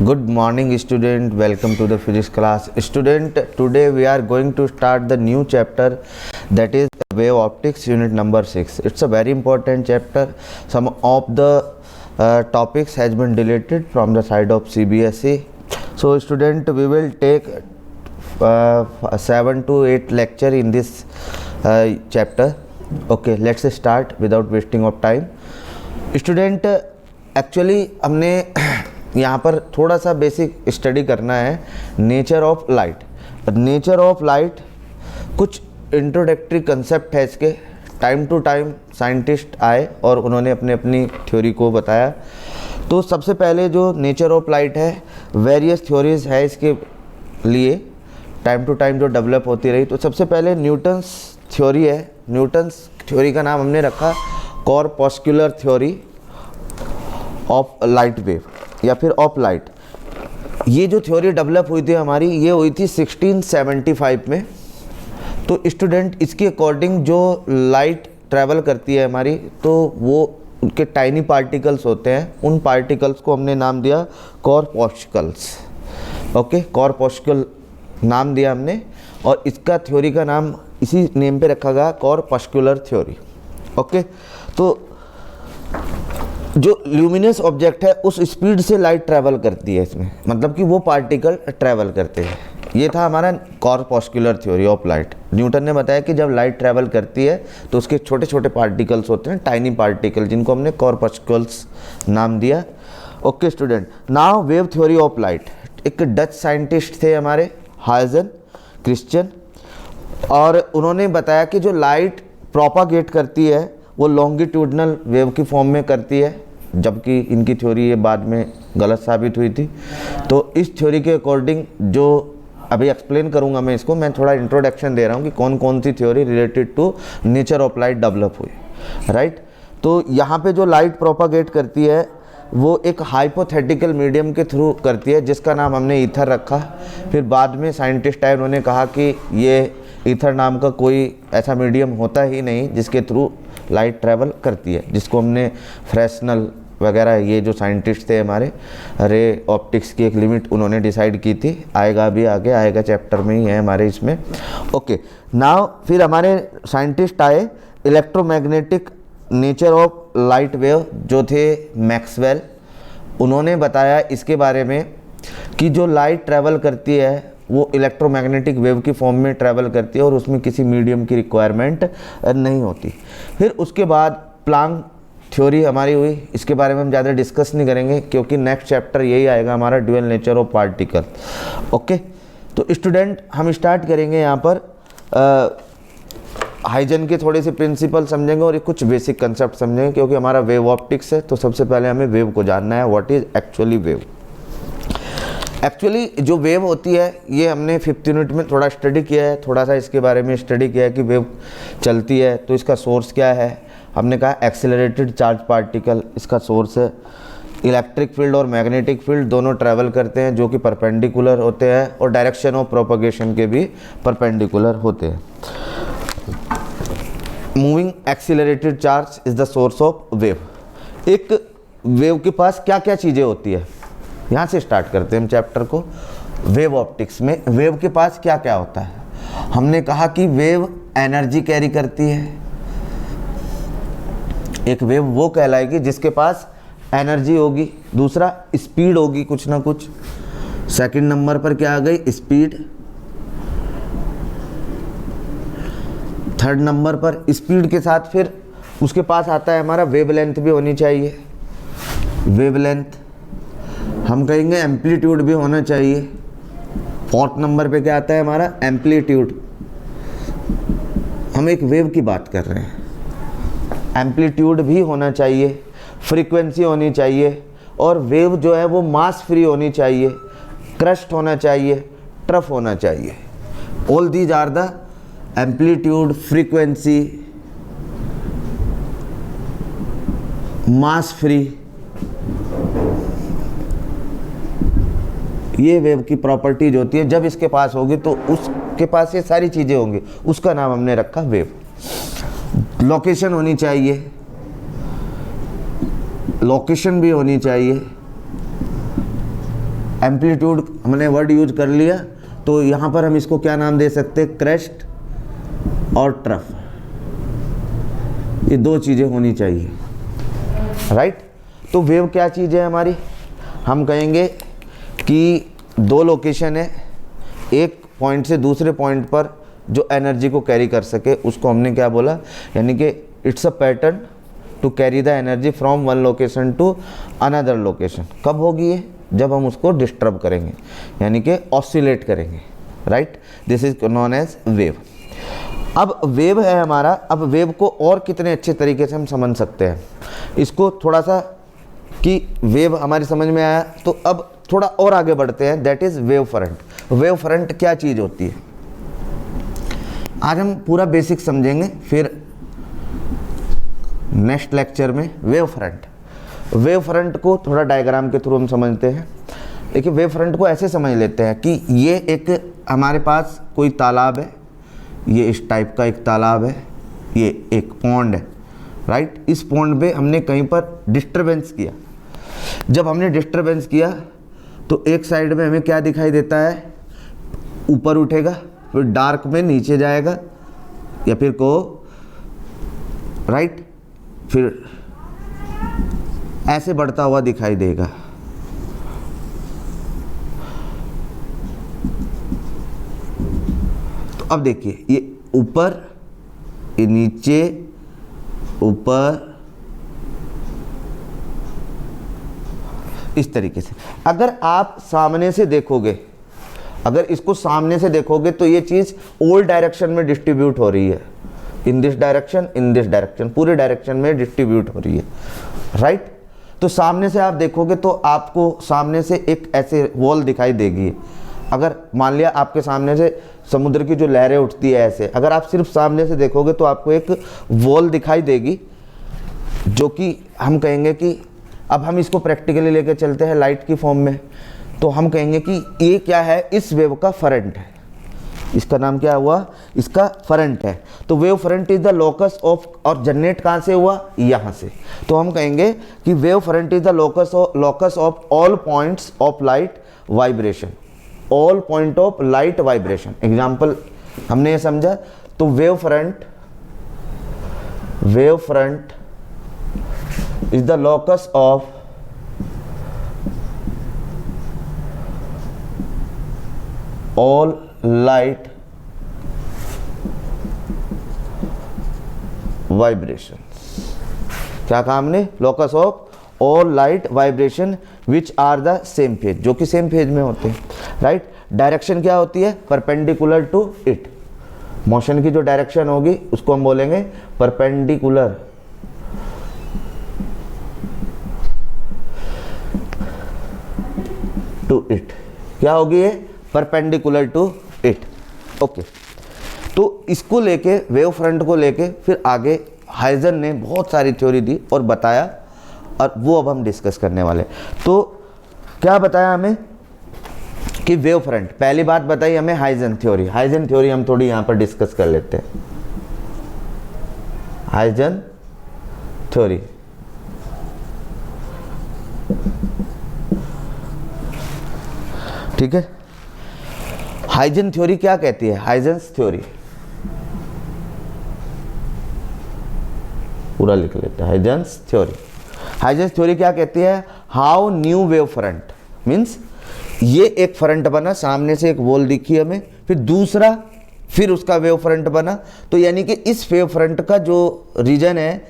Good morning student, welcome to the physics class. Student, today we are going to start the new chapter, that is wave optics, unit number 6. It's a very important chapter. Some of the topics has been deleted from the side of CBSE. So student, we will take 7 to 8 lecture in this chapter. Okay, let's start without wasting of time. Student, actually हमने यहाँ पर थोड़ा सा basic study करना है nature of light. Nature of light कुछ introductory concept है इसके। टाइम टू टाइम साइंटिस्ट आए और उन्होंने अपनी थ्योरी को बताया। तो सबसे पहले जो नेचर ऑफ लाइट है, वेरियस थ्योरीज है इसके लिए, टाइम टू टाइम जो डेवलप होती रही। तो सबसे पहले न्यूटन्स थ्योरी है। न्यूटन्स थ्योरी का नाम हमने रखा corpuscular theory of light wave या फिर ऑफ लाइट। ये जो थ्योरी डेवलप हुई थी हमारी, ये हुई थी 1675 में। तो स्टूडेंट, इसके अकॉर्डिंग जो लाइट ट्रैवल करती है हमारी, तो वो उनके टाइनी पार्टिकल्स होते हैं। उन पार्टिकल्स को हमने नाम दिया कॉर्पस्कल्स। ओके, कॉर्पस्कल नाम दिया हमने और इसका थ्योरी का नाम इसी नेम पे रखा गया, कॉर्पस्कुलर थ्योरी। ओके, तो जो ल्यूमिनस ऑब्जेक्ट है उस स्पीड से लाइट ट्रैवल करती है इसमें, मतलब कि वो पार्टिकल ट्रैवल करते हैं। ये था हमारा corpuscular theory of light. Newton ने बताया कि जब लाइट ट्रैवल करती है तो उसके छोटे छोटे पार्टिकल्स होते हैं, टाइनी पार्टिकल, जिनको हमने कॉर्पस्कल्स नाम दिया। Okay student, now wave theory of light. एक डच साइंटिस्ट थे हमारे, हाइजन क्रिश्चियन, और उन्होंने बताया कि जो लाइट प्रोपागेट करती है वो लॉन्गिट्यूडनल वेव की फॉर्म में करती है, जबकि इनकी थ्योरी ये बाद में गलत साबित हुई थी। तो इस थ्योरी के अकॉर्डिंग जो अभी एक्सप्लेन करूंगा मैं इसको, मैं थोड़ा इंट्रोडक्शन दे रहा हूँ कि कौन कौन सी theory related to nature of light develop हुई, राइट। तो यहाँ पे जो लाइट प्रोपागेट करती है वो एक हाइपोथेटिकल मीडियम के थ्रू करती है, जिसका नाम हमने ईथर रखा। फिर बाद में साइंटिस्ट आए, उन्होंने कहा कि ये ईथर नाम का कोई ऐसा मीडियम होता ही नहीं जिसके थ्रू लाइट ट्रैवल करती है, जिसको हमने फ्रेस्नेल वगैरह, ये जो साइंटिस्ट थे हमारे, रे ऑप्टिक्स की एक लिमिट उन्होंने डिसाइड की थी। आएगा भी, आगे आएगा, चैप्टर में ही है हमारे इसमें। ओके, नाउ फिर हमारे साइंटिस्ट आए electromagnetic nature of light wave, जो थे मैक्सवेल। उन्होंने बताया इसके बारे में कि जो लाइट ट्रैवल करती है वो इलेक्ट्रोमैग्नेटिक वेव की फॉर्म में ट्रैवल करती है और उसमें किसी मीडियम की रिक्वायरमेंट नहीं होती। फिर उसके बाद प्लांक थ्योरी हमारी हुई। इसके बारे में हम ज़्यादा डिस्कस नहीं करेंगे क्योंकि नेक्स्ट चैप्टर यही आएगा हमारा, dual nature of particle. Okay, तो स्टूडेंट हम स्टार्ट करेंगे यहाँ पर हाइजन के थोड़े से प्रिंसिपल समझेंगे और कुछ बेसिक कंसेप्ट समझेंगे, क्योंकि हमारा वेव ऑप्टिक्स है। तो सबसे पहले हमें वेव को जानना है, what is actually wave. Actually जो वेव होती है, ये हमने 5th यूनिट में थोड़ा स्टडी किया है, थोड़ा सा इसके बारे में स्टडी किया है कि वेव चलती है तो इसका सोर्स क्या है। हमने कहा एक्सेलरेटेड चार्ज पार्टिकल इसका सोर्स है। इलेक्ट्रिक फील्ड और मैग्नेटिक फील्ड दोनों ट्रैवल करते हैं, जो कि परपेंडिकुलर होते हैं और डायरेक्शन ऑफ प्रोपगेशन के भी परपेंडिकुलर होते हैं। Moving accelerated charge is the source of wave. एक वेव के पास क्या क्या चीज़ें होती है, यहाँ से स्टार्ट करते हैं हम चैप्टर को। वेव ऑप्टिक्स में वेव के पास क्या क्या होता है। हमने कहा कि वेव एनर्जी कैरी करती है। एक वेव वो कहलाएगी जिसके पास एनर्जी होगी, दूसरा स्पीड होगी कुछ ना कुछ। सेकंड नंबर पर क्या आ गई, स्पीड। थर्ड नंबर पर स्पीड के साथ फिर उसके पास आता है हमारा वेवलेंथ भी होनी चाहिए। वेवलेंथ हम कहेंगे एम्पलीट्यूड भी होना चाहिए। फोर्थ नंबर पे क्या आता है हमारा, एम्पलीट्यूड। हम एक वेव की बात कर रहे हैं, एम्पलीट्यूड भी होना चाहिए, फ्रीक्वेंसी होनी चाहिए, और वेव जो है वो मास फ्री होनी चाहिए, क्रस्ट होना चाहिए, ट्रफ होना चाहिए। All these are the amplitude, frequency, mass free, ये वेव की प्रॉपर्टीज होती है। जब इसके पास होगी तो उसके पास ये सारी चीज़ें होंगी, उसका नाम हमने रखा वेव। लोकेशन होनी चाहिए, लोकेशन भी होनी चाहिए, एम्पलीट्यूड हमने वर्ड यूज कर लिया, तो यहाँ पर हम इसको क्या नाम दे सकते हैं, क्रेस्ट और ट्रफ। ये दो चीज़ें होनी चाहिए, राइट। तो वेव क्या चीज़ है हमारी, हम कहेंगे कि दो लोकेशन है, एक पॉइंट से दूसरे पॉइंट पर जो एनर्जी को कैरी कर सके उसको हमने क्या बोला, यानी कि it's a pattern to carry the energy from one location to another location. कब होगी ये, जब हम उसको डिस्टर्ब करेंगे, यानी कि ऑसिलेट करेंगे, right. This is known as wave. अब वेव है हमारा, अब वेव को और कितने अच्छे तरीके से हम समझ सकते हैं इसको, थोड़ा सा कि वेव हमारी समझ में आया, तो अब थोड़ा और आगे बढ़ते हैं, that is wave front. Wave front क्या चीज़ होती है, आज हम पूरा बेसिक समझेंगे, फिर नेक्स्ट लेक्चर में वेव फ्रंट। वेव फ्रंट को थोड़ा डायग्राम के थ्रू हम समझते हैं। देखिए वेव फ्रंट को ऐसे समझ लेते हैं कि ये एक हमारे पास कोई तालाब है, ये इस टाइप का एक तालाब है, ये एक पॉन्ड है, राइट। इस पॉन्ड पे हमने कहीं पर डिस्टरबेंस किया। जब हमने डिस्टरबेंस किया तो एक साइड में हमें क्या दिखाई देता है, ऊपर उठेगा, फिर डार्क में नीचे जाएगा, या फिर को राइट, फिर ऐसे बढ़ता हुआ दिखाई देगा। तो अब देखिए ये ऊपर, ये नीचे, ऊपर, इस तरीके से। अगर आप सामने से देखोगे, अगर इसको सामने से देखोगे तो ये चीज़ ऑल डायरेक्शन में डिस्ट्रीब्यूट हो रही है, इन दिस डायरेक्शन, पूरे डायरेक्शन में डिस्ट्रीब्यूट हो रही है, राइट। तो सामने से आप देखोगे तो आपको सामने से एक ऐसे वॉल दिखाई देगी। अगर मान लिया आपके सामने से समुद्र की जो लहरें उठती है ऐसे, अगर आप सिर्फ सामने से देखोगे तो आपको एक वॉल दिखाई देगी, जो कि हम कहेंगे कि अब हम इसको प्रैक्टिकली लेके चलते हैं लाइट की फॉर्म में, तो हम कहेंगे कि ये क्या है, इस वेव का फरंट है। इसका नाम क्या हुआ, इसका फरंट है। तो wave front is the locus of, और जनरेट कहाँ से हुआ, यहाँ से। तो हम कहेंगे कि wave front is the locus of all points of light vibration, all point of light vibration. Example हमने ये समझा, तो wave front is the locus of all light vibration. क्या कहा हमने, locus of all light vibration which are the same phase, जो कि same phase में होते हैं, राइट। डायरेक्शन क्या होती है, परपेंडिकुलर टू इट। मोशन की जो डायरेक्शन होगी उसको हम बोलेंगे परपेंडिकुलर टू इट। क्या होगी ये, परपेंडिकुलर टू इट, ओके। तो इसको लेके, वेव फ्रंट को लेके फिर आगे हाइजन ने बहुत सारी थ्योरी दी और बताया, और वो अब हम डिस्कस करने वाले। तो क्या बताया हमें कि वेव फ्रंट, पहली बात बताई हमें हाइजन थ्योरी। हाइजन थ्योरी हम थोड़ी यहाँ पर डिस्कस कर लेते हैं। हाइजन थ्योरी, ठीक है। हाइजन थ्योरी क्या कहती है, हाइजन्स थ्योरी पूरा लिख लेते हैं। हाइजन्स थ्योरी क्या कहती है, how new wave front means, ये एक फ्रंट बना, सामने से एक वॉल दिखी हमें, फिर दूसरा, फिर उसका वेव फ्रंट बना, तो यानी कि इस वेव फ्रंट का जो रीजन है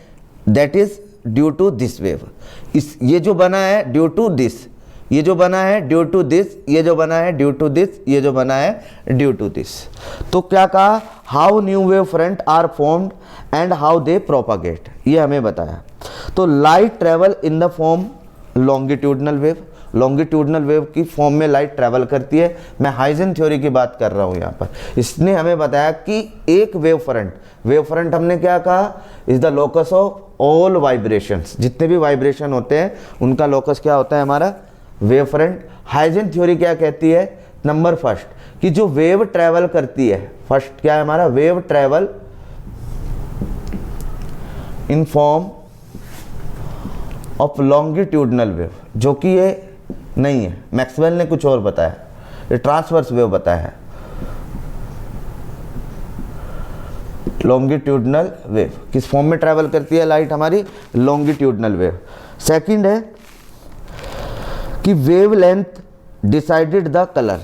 that is due to this wave. इस ये जो बना है ड्यू टू दिस, ये जो बना है ड्यू टू दिस, ये जो बना है ड्यू टू दिस, ये जो बना है ड्यू टू दिस। तो क्या कहा, how new wave front are formed and how they propagate, ये हमें बताया। तो light travel in the form longitudinal wave, longitudinal wave की फॉर्म में लाइट ट्रैवल करती है। मैं हाइजन थ्योरी की बात कर रहा हूँ यहाँ पर। इसने हमें बताया कि एक वेव फ्रंट हमने क्या कहा, is the locus of all vibrations, जितने भी वाइब्रेशन होते हैं उनका लोकस क्या होता है हमारा, वेव फ्रंट। हाइजन थ्योरी क्या कहती है, नंबर फर्स्ट, कि जो वेव ट्रैवल करती है, फर्स्ट क्या है हमारा, wave travel in form of longitudinal wave, जो कि ये नहीं है, मैक्सवेल ने कुछ और बताया, ये ट्रांसवर्स वेव बताया है, लॉन्गिट्यूडनल वेव। किस फॉर्म में ट्रैवल करती है लाइट हमारी? Longitudinal wave. सेकंड है कि wave length decided the colour,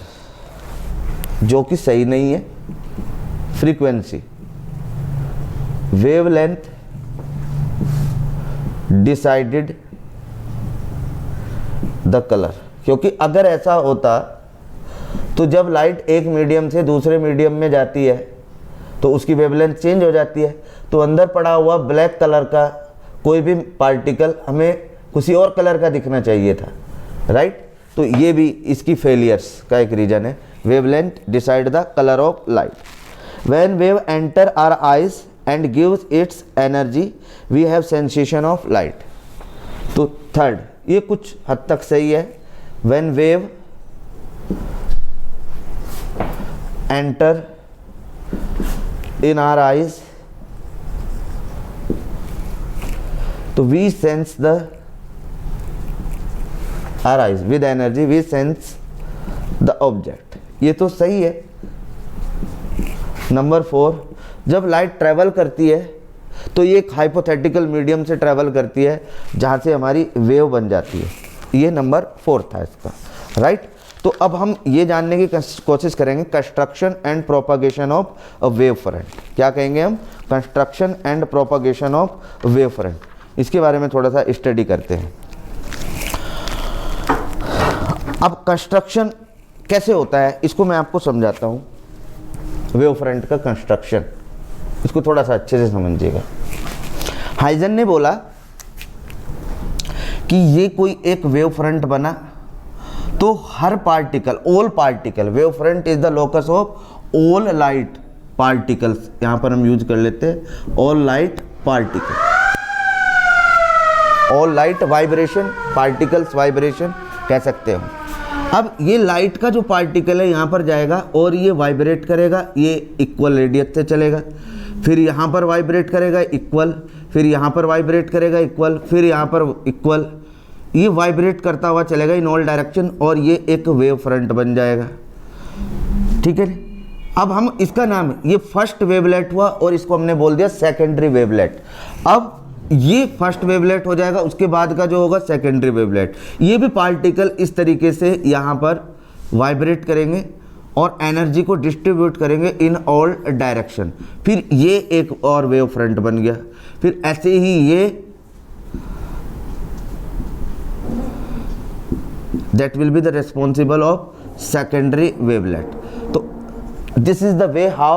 जो कि सही नहीं है। Frequency, wave length decided the colour, क्योंकि अगर ऐसा होता तो जब लाइट एक मीडियम से दूसरे मीडियम में जाती है तो उसकी वेवलेंथ चेंज हो जाती है, तो अंदर पड़ा हुआ ब्लैक कलर का कोई भी पार्टिकल हमें किसी और कलर का दिखना चाहिए था, राइट। तो ये भी इसकी फेलियर्स का एक रीजन है। Wavelength decide the colour of light. When wave enter our eyes and gives its energy we have sensation of light. तो थर्ड, ये कुछ हद तक सही है। When wave enter in our eyes तो we sense the our eyes with energy we sense the object, ये तो सही है। नंबर 4, जब लाइट ट्रैवल करती है तो ये एक हाइपोथेटिकल मीडियम से ट्रैवल करती है जहाँ से हमारी वेव बन जाती है। ये नंबर 4 था इसका, राइट। तो अब हम ये जानने की कोशिश करेंगे construction and propagation of a wave front. क्या कहेंगे हम? Construction and propagation of wave front. इसके बारे में थोड़ा सा स्टडी करते हैं। अब कंस्ट्रक्शन कैसे होता है इसको मैं आपको समझाता हूँ। वेव फ्रंट का कंस्ट्रक्शन, इसको थोड़ा सा अच्छे से समझिएगा। हाइजन ने बोला कि ये कोई एक वेव फ्रंट बना तो हर particle, all particle, wave front is the locus of all light particles. यहां पर हम यूज कर लेते हैं all light particle, all light vibration, particles vibration कह सकते हो। अब ये लाइट का जो पार्टिकल है यहां पर जाएगा और ये वाइब्रेट करेगा, ये इक्वल रेडियस से चलेगा, फिर यहां पर वाइब्रेट करेगा इक्वल, फिर यहां पर वाइब्रेट करेगा इक्वल, फिर यहां पर इक्वल, ये वाइब्रेट करता हुआ चलेगा इन ऑल डायरेक्शन और ये एक वेव फ्रंट बन जाएगा। ठीक है। अब हम इसका नाम, ये फर्स्ट वेवलेट हुआ और इसको हमने बोल दिया सेकेंडरी वेवलेट। अब ये फर्स्ट वेवलेट हो जाएगा, उसके बाद का जो होगा सेकेंडरी वेवलेट। ये भी पार्टिकल इस तरीके से यहाँ पर वाइब्रेट करेंगे और एनर्जी को डिस्ट्रीब्यूट करेंगे इन ऑल डायरेक्शन। फिर ये एक और वेव फ्रंट बन गया। फिर ऐसे ही ये that will be the responsible of secondary wavelet. तो this is the way how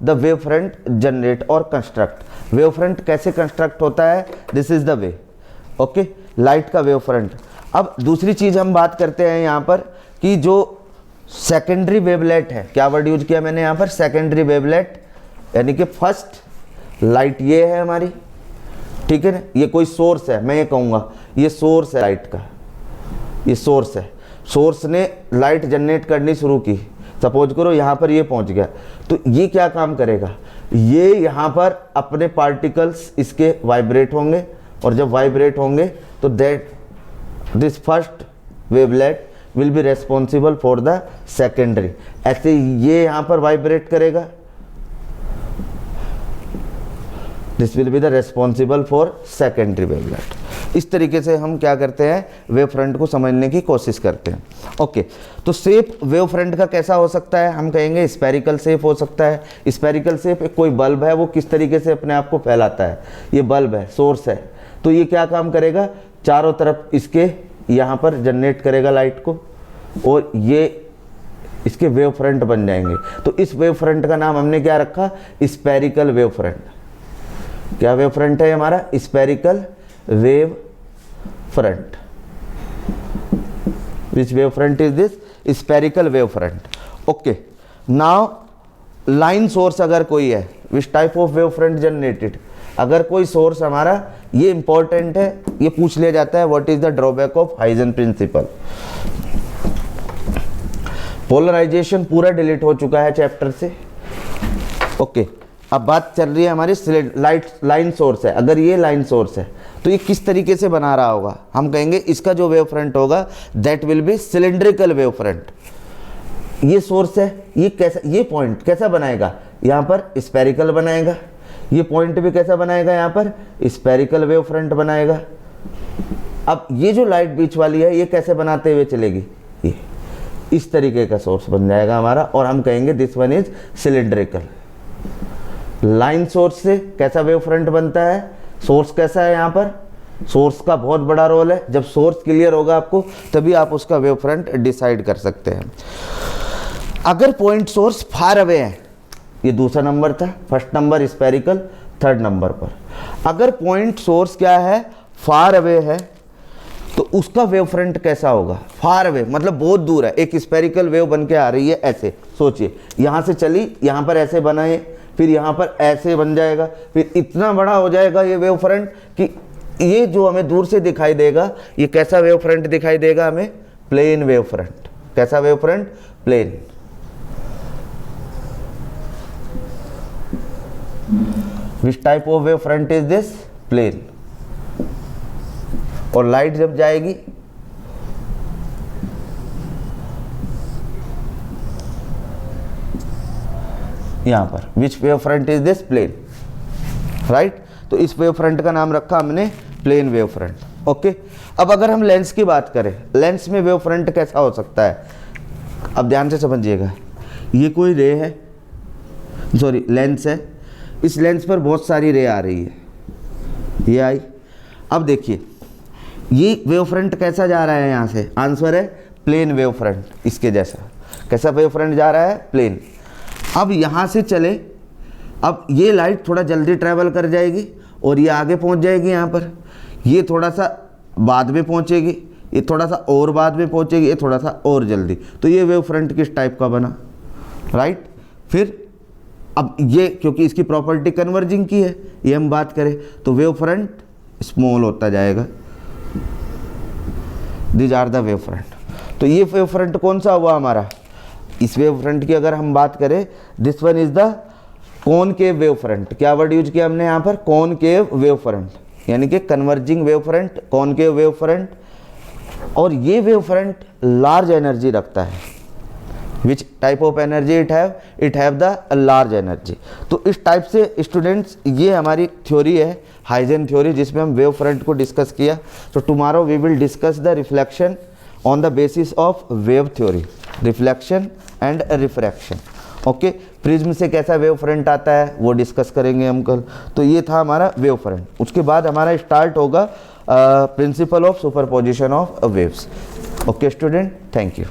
the wave front generate or construct. wave front कैसे construct होता है? This is the way. okay, light का wave front। अब दूसरी चीज हम बात करते हैं यहाँ पर कि जो secondary wavelet है, क्या वर्ड यूज किया मैंने यहाँ पर? secondary wavelet, यानी कि फर्स्ट लाइट ये है हमारी, ठीक है ना, ये कोई सोर्स है, मैं ये कहूँगा ये सोर्स है लाइट का, ये सोर्स है। सोर्स ने लाइट जनरेट करनी शुरू की, सपोज करो यहाँ पर ये पहुँच गया, तो ये क्या काम करेगा? ये यहाँ पर अपने पार्टिकल्स इसके वाइब्रेट होंगे और जब वाइब्रेट होंगे तो that this first wavelet will be responsible for the secondary. ऐसे ये यहाँ पर वाइब्रेट करेगा, this will be the responsible for secondary wavelet. इस तरीके से हम क्या करते हैं? वेव फ्रंट को समझने की कोशिश करते हैं। ओके, तो शेप वेव फ्रंट का कैसा हो सकता है? हम कहेंगे स्फेरिकल शेप हो सकता है। स्फेरिकल शेप, कोई बल्ब है वो किस तरीके से अपने आप को फैलाता है, ये बल्ब है, सोर्स है, तो ये क्या काम करेगा? चारों तरफ इसके यहाँ पर जनरेट करेगा लाइट को और ये इसके वेव फ्रंट बन जाएंगे। तो इस वेव फ्रंट का नाम हमने क्या रखा? Spherical wave front. क्या वेव फ्रंट है हमारा? Spherical wave front. Which wave front is this? Spherical wave front. Okay. Now line source अगर कोई है, which type of wave front generated? अगर कोई सोर्स हमारा, ये इंपॉर्टेंट है, ये पूछ लिया जाता है what is the drawback of Huygens principle. Polarisation पूरा डिलीट हो चुका है चैप्टर से। ओके, अब बात चल रही है हमारी लाइट लाइन सोर्स है। अगर ये लाइन सोर्स है तो ये किस तरीके से बना रहा होगा, हम कहेंगे इसका जो वेव फ्रंट होगा that will be cylindrical wave front. ये सोर्स है, ये कैसा, ये पॉइंट कैसा बनाएगा, यहाँ पर स्फेरिकल बनाएगा, ये पॉइंट भी कैसा बनाएगा, यहाँ पर स्फेरिकल वेव फ्रंट बनाएगा। अब ये जो लाइट बीच वाली है ये कैसे बनाते हुए चलेगी, ये इस तरीके का सोर्स बन जाएगा हमारा, और हम कहेंगे this one is cylindrical. Line source से कैसा वेव फ्रंट बनता है, सोर्स कैसा है, यहाँ पर सोर्स का बहुत बड़ा रोल है। जब सोर्स क्लियर होगा आपको तभी आप उसका वेव फ्रंट डिसाइड कर सकते हैं। अगर पॉइंट सोर्स फार अवे है, ये दूसरा नंबर था, first number spherical, third number पर अगर पॉइंट सोर्स क्या है, फार अवे है, तो उसका वेव फ्रंट कैसा होगा, फार अवे मतलब बहुत दूर है। एक स्फेरिकल वेव बन के आ रही है, ऐसे सोचिए, यहाँ से चली, यहाँ पर ऐसे बनाए, फिर यहाँ पर ऐसे बन जाएगा, फिर इतना बड़ा हो जाएगा ये वेव फ्रंट कि ये जो हमें दूर से दिखाई देगा, ये कैसा वेव फ्रंट दिखाई देगा हमें, प्लेन वेव फ्रंट। कैसा wave front, plane. Which type of wave front is this, plane. और लाइट जब जाएगी यहां पर, which wave front is this, plane, right. तो इस वेव फ्रंट का नाम रखा हमने प्लेन वेव फ्रंट। ओके, अब अगर हम लेंस की बात करें, लेंस में वेव फ्रंट कैसा हो सकता है, अब ध्यान से समझिएगा। ये कोई रे है, सॉरी लेंस है, इस लेंस पर बहुत सारी रे आ रही है, ये आई। अब देखिए ये वेव फ्रंट कैसा जा रहा है, यहाँ से आंसर है प्लेन वेव फ्रंट, इसके जैसा। कैसा वेव फ्रंट जा रहा है, प्लेन। अब यहाँ से चले, अब ये लाइट थोड़ा जल्दी ट्रैवल कर जाएगी और ये आगे पहुँच जाएगी यहाँ पर, ये थोड़ा सा बाद में पहुँचेगी, ये थोड़ा सा और बाद में पहुँचेगी, ये थोड़ा सा और जल्दी। तो ये वेव फ्रंट किस टाइप का बना, राइट। फिर अब ये क्योंकि इसकी प्रॉपर्टी कन्वर्जिंग की है, ये हम बात करें तो वेव फ्रंट स्मॉल होता जाएगा। These are the wave front. तो ये वेव फ्रंट कौन सा हुआ हमारा, इस वेव फ्रंट की अगर हम बात करें, this one is the concave wave front. क्या वर्ड यूज किया हमने यहाँ पर, कॉनकेव वेव फ्रंट, यानी कि converging wave front, concave wave front. और ये वेव फ्रंट लार्ज एनर्जी रखता है। विच type of energy it have the large energy. तो इस टाइप से स्टूडेंट्स ये हमारी थ्योरी है, हाइजेन थ्योरी, जिसमें हम वेव फ्रंट को डिस्कस किया। तो tomorrow we will discuss the reflection on the basis of wave theory, reflection and refraction. Okay, prism से कैसा वेव फ्रंट आता है वो डिस्कस करेंगे हम कल। तो ये था हमारा वेव फ्रंट। उसके बाद हमारा स्टार्ट होगा principle of superposition of waves. Okay student, thank you.